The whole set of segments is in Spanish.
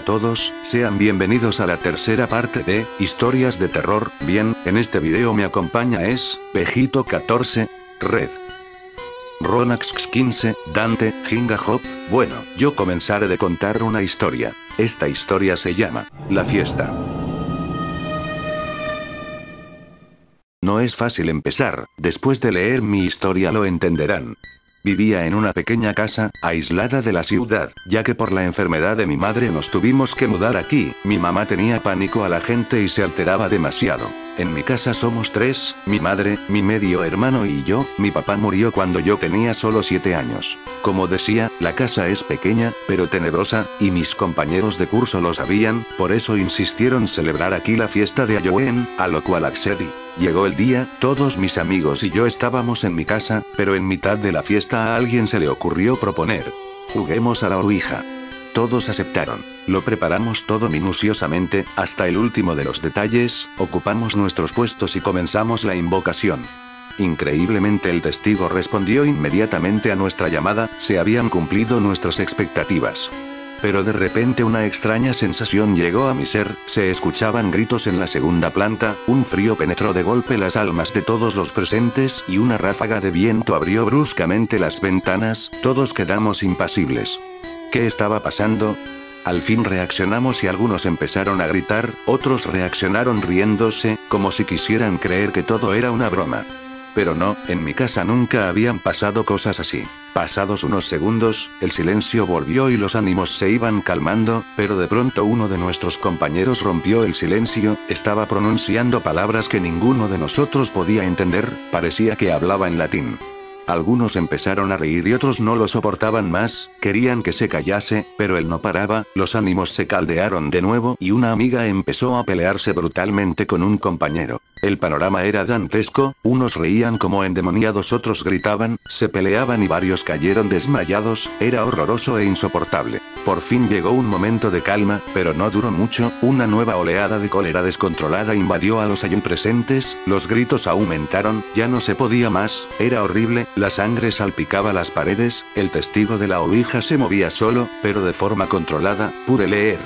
a todos, sean bienvenidos a la tercera parte de Historias de Terror. Bien, en este video me acompaña es Pejito 14, Red, Ronax 15, Dante, Ginga Hop. Bueno, yo comenzaré de contar una historia. Esta historia se llama La Fiesta. No es fácil empezar, después de leer mi historia lo entenderán. Vivía en una pequeña casa, aislada de la ciudad, ya que por la enfermedad de mi madre nos tuvimos que mudar aquí. Mi mamá tenía pánico a la gente y se alteraba demasiado. En mi casa somos tres, mi madre, mi medio hermano y yo. Mi papá murió cuando yo tenía solo 7 años. Como decía, la casa es pequeña, pero tenebrosa, y mis compañeros de curso lo sabían, por eso insistieron celebrar aquí la fiesta de Halloween, a lo cual accedí. Llegó el día, todos mis amigos y yo estábamos en mi casa, pero en mitad de la fiesta a alguien se le ocurrió proponer: juguemos a la ouija. Todos aceptaron. Lo preparamos todo minuciosamente, hasta el último de los detalles, ocupamos nuestros puestos y comenzamos la invocación. Increíblemente el testigo respondió inmediatamente a nuestra llamada, se habían cumplido nuestras expectativas. Pero de repente una extraña sensación llegó a mi ser, se escuchaban gritos en la segunda planta, un frío penetró de golpe las almas de todos los presentes y una ráfaga de viento abrió bruscamente las ventanas, todos quedamos impasibles. ¿Qué estaba pasando? Al fin reaccionamos y algunos empezaron a gritar, otros reaccionaron riéndose, como si quisieran creer que todo era una broma. Pero no, en mi casa nunca habían pasado cosas así. Pasados unos segundos, el silencio volvió y los ánimos se iban calmando, pero de pronto uno de nuestros compañeros rompió el silencio, estaba pronunciando palabras que ninguno de nosotros podía entender, parecía que hablaba en latín. Algunos empezaron a reír y otros no lo soportaban más, querían que se callase, pero él no paraba, los ánimos se caldearon de nuevo y una amiga empezó a pelearse brutalmente con un compañero. El panorama era dantesco, unos reían como endemoniados, otros gritaban, se peleaban y varios cayeron desmayados, era horroroso e insoportable. Por fin llegó un momento de calma, pero no duró mucho, una nueva oleada de cólera descontrolada invadió a los allí presentes, los gritos aumentaron, ya no se podía más, era horrible, la sangre salpicaba las paredes, el testigo de la ouija se movía solo, pero de forma controlada, pude leer.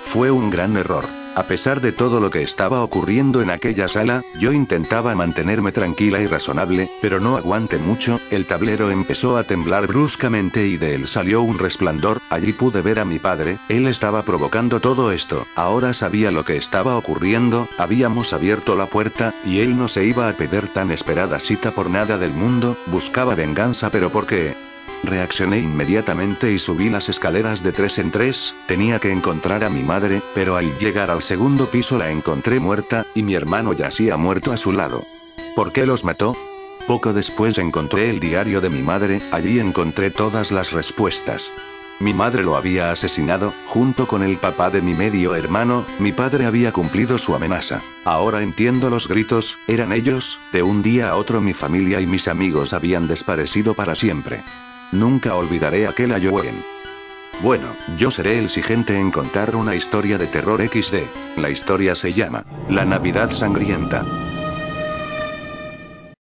Fue un gran error. A pesar de todo lo que estaba ocurriendo en aquella sala, yo intentaba mantenerme tranquila y razonable, pero no aguanté mucho, el tablero empezó a temblar bruscamente y de él salió un resplandor, allí pude ver a mi padre, él estaba provocando todo esto, ahora sabía lo que estaba ocurriendo, habíamos abierto la puerta, y él no se iba a perder tan esperada cita por nada del mundo, buscaba venganza, pero ¿por qué? Reaccioné inmediatamente y subí las escaleras de 3 en 3, tenía que encontrar a mi madre, pero al llegar al segundo piso la encontré muerta, y mi hermano yacía muerto a su lado. ¿Por qué los mató? Poco después encontré el diario de mi madre, allí encontré todas las respuestas. Mi madre lo había asesinado, junto con el papá de mi medio hermano, mi padre había cumplido su amenaza. Ahora entiendo los gritos, eran ellos, de un día a otro mi familia y mis amigos habían desaparecido para siempre. Nunca olvidaré aquel Halloween. Bueno, yo seré el siguiente en contar una historia de terror XD. La historia se llama La Navidad Sangrienta.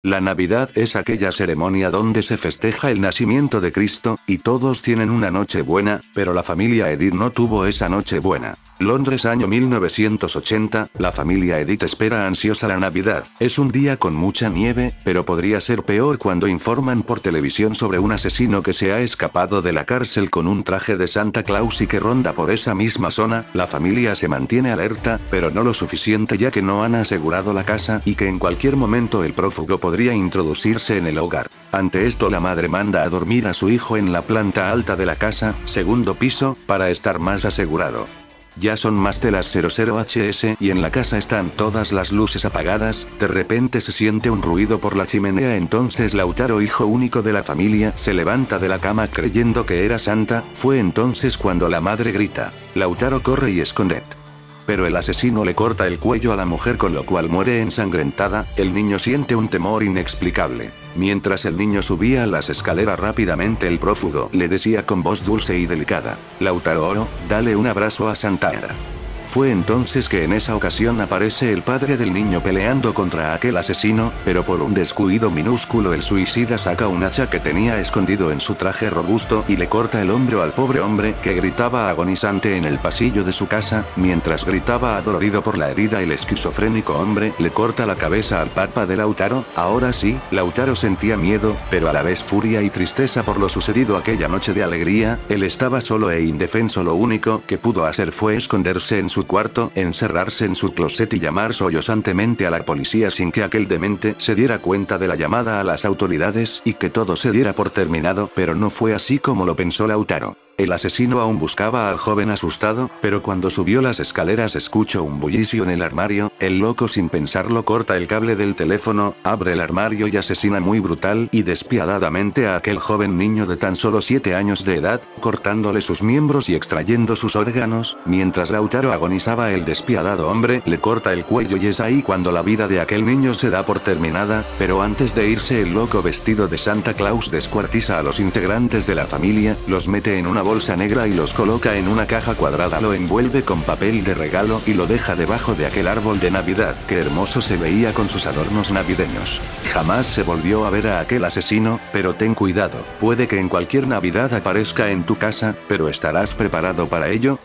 La Navidad es aquella ceremonia donde se festeja el nacimiento de Cristo, y todos tienen una noche buena, pero la familia Edith no tuvo esa noche buena. Londres, año 1980, la familia Edith espera ansiosa la Navidad. Es un día con mucha nieve, pero podría ser peor cuando informan por televisión sobre un asesino que se ha escapado de la cárcel con un traje de Santa Claus y que ronda por esa misma zona. La familia se mantiene alerta, pero no lo suficiente, ya que no han asegurado la casa y que en cualquier momento el prófugo podría introducirse en el hogar. Ante esto la madre manda a dormir a su hijo en la planta alta de la casa, segundo piso, para estar más asegurado. Ya son más de las 00 HS y en la casa están todas las luces apagadas, de repente se siente un ruido por la chimenea, entonces Lautaro, hijo único de la familia, se levanta de la cama creyendo que era Santa, fue entonces cuando la madre grita. Lautaro corre y esconde. Pero el asesino le corta el cuello a la mujer, con lo cual muere ensangrentada, el niño siente un temor inexplicable. Mientras el niño subía las escaleras rápidamente, el prófugo le decía con voz dulce y delicada: Lautaro, dale un abrazo a Santa Ana. Fue entonces que en esa ocasión aparece el padre del niño peleando contra aquel asesino, pero por un descuido minúsculo el suicida saca un hacha que tenía escondido en su traje robusto y le corta el hombro al pobre hombre que gritaba agonizante en el pasillo de su casa. Mientras gritaba adolorido por la herida, el esquizofrénico hombre le corta la cabeza al papa de Lautaro. Ahora sí, Lautaro sentía miedo, pero a la vez furia y tristeza por lo sucedido aquella noche de alegría. Él estaba solo e indefenso, lo único que pudo hacer fue esconderse en su cuarto, encerrarse en su closet y llamar sollosantemente a la policía sin que aquel demente se diera cuenta de la llamada a las autoridades y que todo se diera por terminado, pero no fue así como lo pensó Lautaro. El asesino aún buscaba al joven asustado, pero cuando subió las escaleras escuchó un bullicio en el armario. El loco sin pensarlo corta el cable del teléfono, abre el armario y asesina muy brutal y despiadadamente a aquel joven niño de tan solo 7 años de edad, cortándole sus miembros y extrayendo sus órganos. Mientras Lautaro agonizaba, el despiadado hombre le corta el cuello y es ahí cuando la vida de aquel niño se da por terminada, pero antes de irse el loco vestido de Santa Claus descuartiza a los integrantes de la familia, los mete en una bolsa negra y los coloca en una caja cuadrada, lo envuelve con papel de regalo y lo deja debajo de aquel árbol de Navidad que hermoso se veía con sus adornos navideños. Jamás se volvió a ver a aquel asesino, pero ten cuidado, puede que en cualquier Navidad aparezca en tu casa, pero ¿estarás preparado para ello?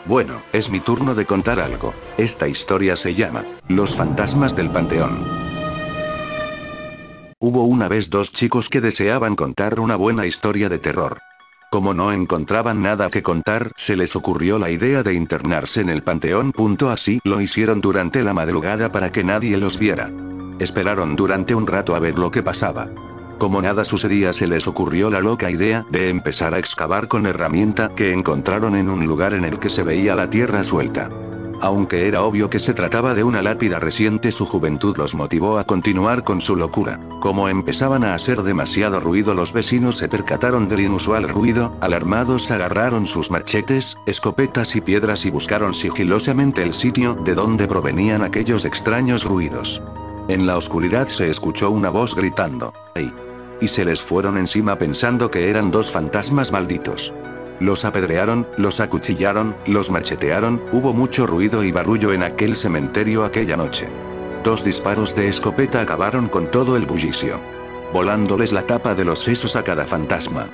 Bueno, es mi turno de contar algo. Esta historia se llama Los fantasmas del panteón. Hubo una vez dos chicos que deseaban contar una buena historia de terror. Como no encontraban nada que contar, se les ocurrió la idea de internarse en el panteón. Así lo hicieron durante la madrugada para que nadie los viera. Esperaron durante un rato a ver lo que pasaba. Como nada sucedía, se les ocurrió la loca idea de empezar a excavar con herramienta que encontraron en un lugar en el que se veía la tierra suelta. Aunque era obvio que se trataba de una lápida reciente, su juventud los motivó a continuar con su locura. Como empezaban a hacer demasiado ruido, los vecinos se percataron del inusual ruido. Alarmados agarraron sus machetes, escopetas y piedras y buscaron sigilosamente el sitio de donde provenían aquellos extraños ruidos. En la oscuridad se escuchó una voz gritando ¡Ey! Y se les fueron encima pensando que eran dos fantasmas malditos. Los apedrearon, los acuchillaron, los machetearon. Hubo mucho ruido y barullo en aquel cementerio aquella noche. 2 disparos de escopeta acabaron con todo el bullicio, volándoles la tapa de los sesos a cada fantasma.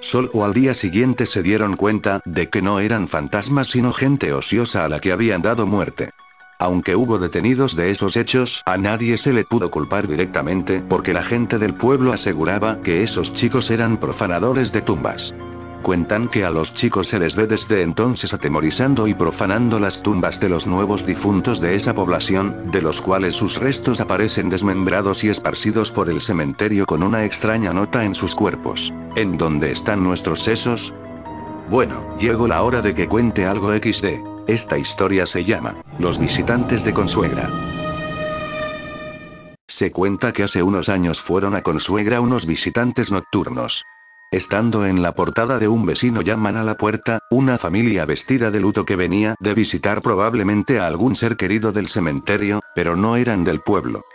Solo al día siguiente se dieron cuenta de que no eran fantasmas sino gente ociosa a la que habían dado muerte. Aunque hubo detenidos de esos hechos, a nadie se le pudo culpar directamente porque la gente del pueblo aseguraba que esos chicos eran profanadores de tumbas. Cuentan que a los chicos se les ve desde entonces atemorizando y profanando las tumbas de los nuevos difuntos de esa población, de los cuales sus restos aparecen desmembrados y esparcidos por el cementerio con una extraña nota en sus cuerpos. ¿En dónde están nuestros sesos? Bueno, llegó la hora de que cuente algo XD. Esta historia se llama Los visitantes de Consuegra. Se cuenta que hace unos años fueron a Consuegra unos visitantes nocturnos. Estando en la portada de un vecino, llaman a la puerta, una familia vestida de luto que venía de visitar probablemente a algún ser querido del cementerio, pero no eran del pueblo.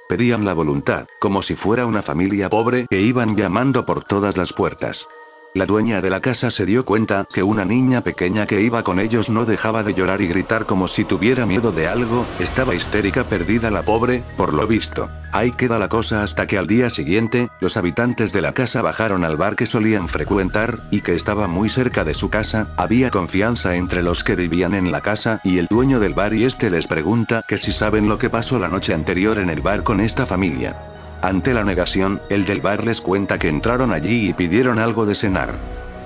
Pedían la voluntad, como si fuera una familia pobre, e iban llamando por todas las puertas. La dueña de la casa se dio cuenta que una niña pequeña que iba con ellos no dejaba de llorar y gritar como si tuviera miedo de algo. Estaba histérica, perdida la pobre, por lo visto. Ahí queda la cosa hasta que al día siguiente, los habitantes de la casa bajaron al bar que solían frecuentar, y que estaba muy cerca de su casa. Había confianza entre los que vivían en la casa y el dueño del bar, y este les pregunta que si saben lo que pasó la noche anterior en el bar con esta familia. Ante la negación, el del bar les cuenta que entraron allí y pidieron algo de cenar.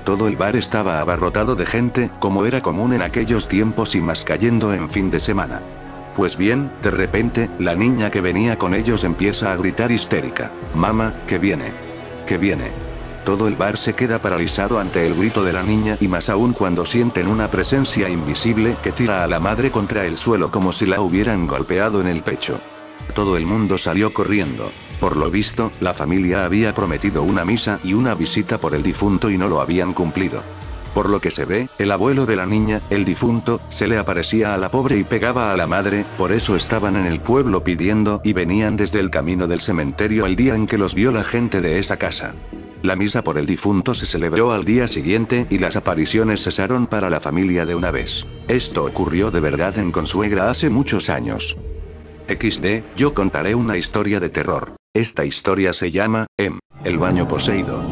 Todo el bar estaba abarrotado de gente, como era común en aquellos tiempos y más cayendo en fin de semana. Pues bien, de repente, la niña que venía con ellos empieza a gritar histérica: «Mamá, que viene. Que viene». Todo el bar se queda paralizado ante el grito de la niña, y más aún cuando sienten una presencia invisible que tira a la madre contra el suelo como si la hubieran golpeado en el pecho. Todo el mundo salió corriendo. Por lo visto, la familia había prometido una misa y una visita por el difunto y no lo habían cumplido. Por lo que se ve, el abuelo de la niña, el difunto, se le aparecía a la pobre y pegaba a la madre. Por eso estaban en el pueblo pidiendo, y venían desde el camino del cementerio el día en que los vio la gente de esa casa. La misa por el difunto se celebró al día siguiente y las apariciones cesaron para la familia de una vez. Esto ocurrió de verdad en Consuegra hace muchos años. XD, yo contaré una historia de terror. Esta historia se llama, el baño poseído.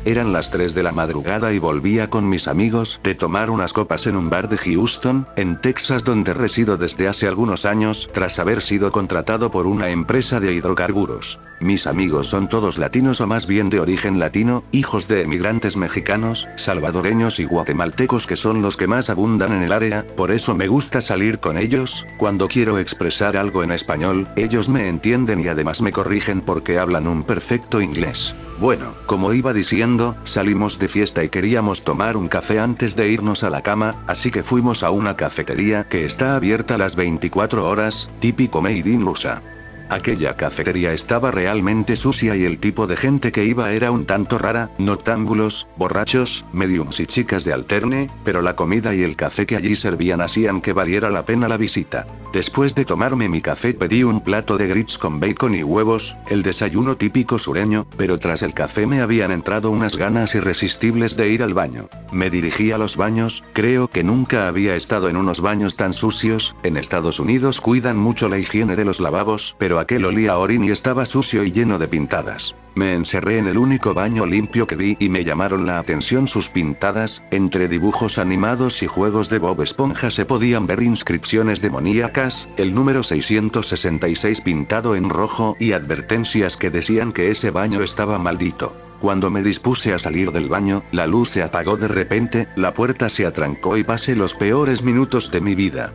Eran las 3 de la madrugada y volvía con mis amigos de tomar unas copas en un bar de Houston, en Texas, donde resido desde hace algunos años, tras haber sido contratado por una empresa de hidrocarburos. Mis amigos son todos latinos o más bien de origen latino, hijos de emigrantes mexicanos, salvadoreños y guatemaltecos, que son los que más abundan en el área, por eso me gusta salir con ellos. Cuando quiero expresar algo en español, ellos me entienden y además me corrigen porque hablan un perfecto inglés. Bueno, como iba diciendo, salimos de fiesta y queríamos tomar un café antes de irnos a la cama, así que fuimos a una cafetería que está abierta las 24 horas, típico made in USA. Aquella cafetería estaba realmente sucia y el tipo de gente que iba era un tanto rara, noctámbulos, borrachos, mediums y chicas de alterne, pero la comida y el café que allí servían hacían que valiera la pena la visita. Después de tomarme mi café pedí un plato de grits con bacon y huevos, el desayuno típico sureño, pero tras el café me habían entrado unas ganas irresistibles de ir al baño. Me dirigí a los baños, creo que nunca había estado en unos baños tan sucios. En Estados Unidos cuidan mucho la higiene de los lavabos, pero aquel olía a orín y estaba sucio y lleno de pintadas. Me encerré en el único baño limpio que vi y me llamaron la atención sus pintadas. Entre dibujos animados y juegos de Bob Esponja se podían ver inscripciones demoníacas, el número 666 pintado en rojo y advertencias que decían que ese baño estaba maldito. Cuando me dispuse a salir del baño, la luz se apagó de repente, la puerta se atrancó y pasé los peores minutos de mi vida.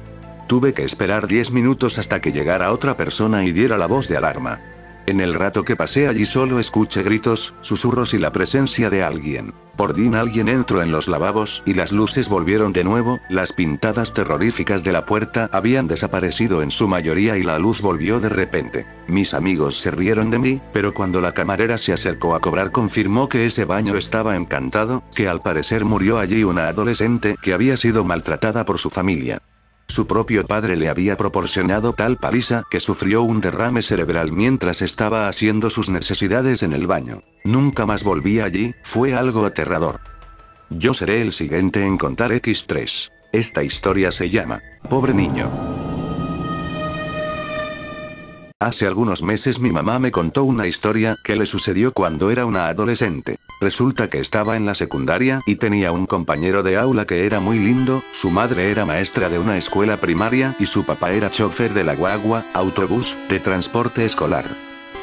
Tuve que esperar 10 minutos hasta que llegara otra persona y diera la voz de alarma. En el rato que pasé allí solo escuché gritos, susurros y la presencia de alguien. Por fin alguien entró en los lavabos y las luces volvieron de nuevo, las pintadas terroríficas de la puerta habían desaparecido en su mayoría y la luz volvió de repente. Mis amigos se rieron de mí, pero cuando la camarera se acercó a cobrar confirmó que ese baño estaba encantado, que al parecer murió allí una adolescente que había sido maltratada por su familia. Su propio padre le había proporcionado tal paliza que sufrió un derrame cerebral mientras estaba haciendo sus necesidades en el baño. Nunca más volví allí, fue algo aterrador. Yo seré el siguiente en contar X3. Esta historia se llama, Pobre niño. Hace algunos meses mi mamá me contó una historia que le sucedió cuando era una adolescente. Resulta que estaba en la secundaria y tenía un compañero de aula que era muy lindo, su madre era maestra de una escuela primaria y su papá era chofer de la guagua, autobús, de transporte escolar.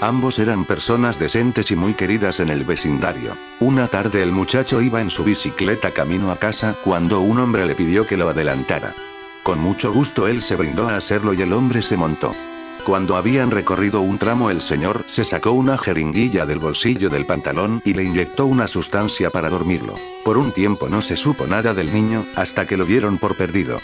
Ambos eran personas decentes y muy queridas en el vecindario. Una tarde el muchacho iba en su bicicleta camino a casa cuando un hombre le pidió que lo adelantara. Con mucho gusto él se brindó a hacerlo y el hombre se montó. Cuando habían recorrido un tramo el señor se sacó una jeringuilla del bolsillo del pantalón y le inyectó una sustancia para dormirlo. Por un tiempo no se supo nada del niño, hasta que lo dieron por perdido.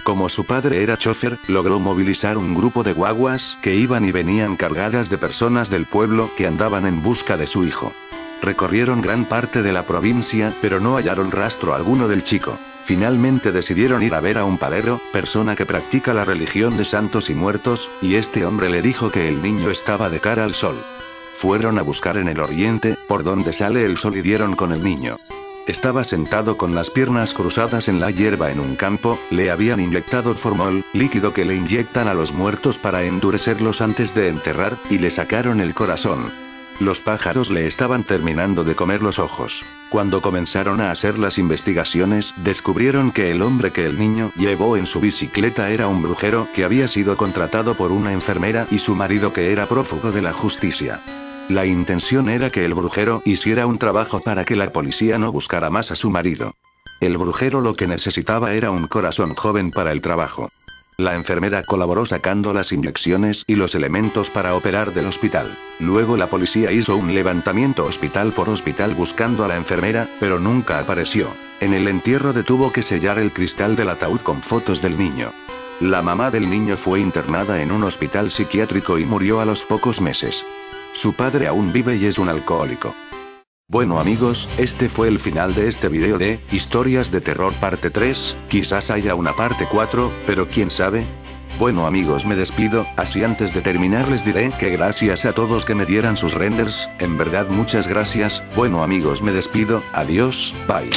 Como su padre era chofer, logró movilizar un grupo de guaguas que iban y venían cargadas de personas del pueblo que andaban en busca de su hijo. Recorrieron gran parte de la provincia, pero no hallaron rastro alguno del chico. Finalmente decidieron ir a ver a un palero, persona que practica la religión de santos y muertos, y este hombre le dijo que el niño estaba de cara al sol. Fueron a buscar en el oriente, por donde sale el sol, y dieron con el niño. Estaba sentado con las piernas cruzadas en la hierba en un campo, le habían inyectado formol, líquido que le inyectan a los muertos para endurecerlos antes de enterrar, y le sacaron el corazón. Los pájaros le estaban terminando de comer los ojos. Cuando comenzaron a hacer las investigaciones, descubrieron que el hombre que el niño llevó en su bicicleta era un brujero que había sido contratado por una enfermera y su marido que era prófugo de la justicia. La intención era que el brujero hiciera un trabajo para que la policía no buscara más a su marido. El brujero lo que necesitaba era un corazón joven para el trabajo. La enfermera colaboró sacando las inyecciones y los elementos para operar del hospital. Luego la policía hizo un levantamiento hospital por hospital buscando a la enfermera, pero nunca apareció. En el entierro tuvo que sellar el cristal del ataúd con fotos del niño. La mamá del niño fue internada en un hospital psiquiátrico y murió a los pocos meses. Su padre aún vive y es un alcohólico. Bueno amigos, este fue el final de este video de Historias de Terror parte 3, quizás haya una parte 4, pero quién sabe. Bueno amigos, me despido, así antes de terminar les diré que gracias a todos que me dieran sus renders, en verdad muchas gracias. Bueno amigos, me despido, adiós, bye.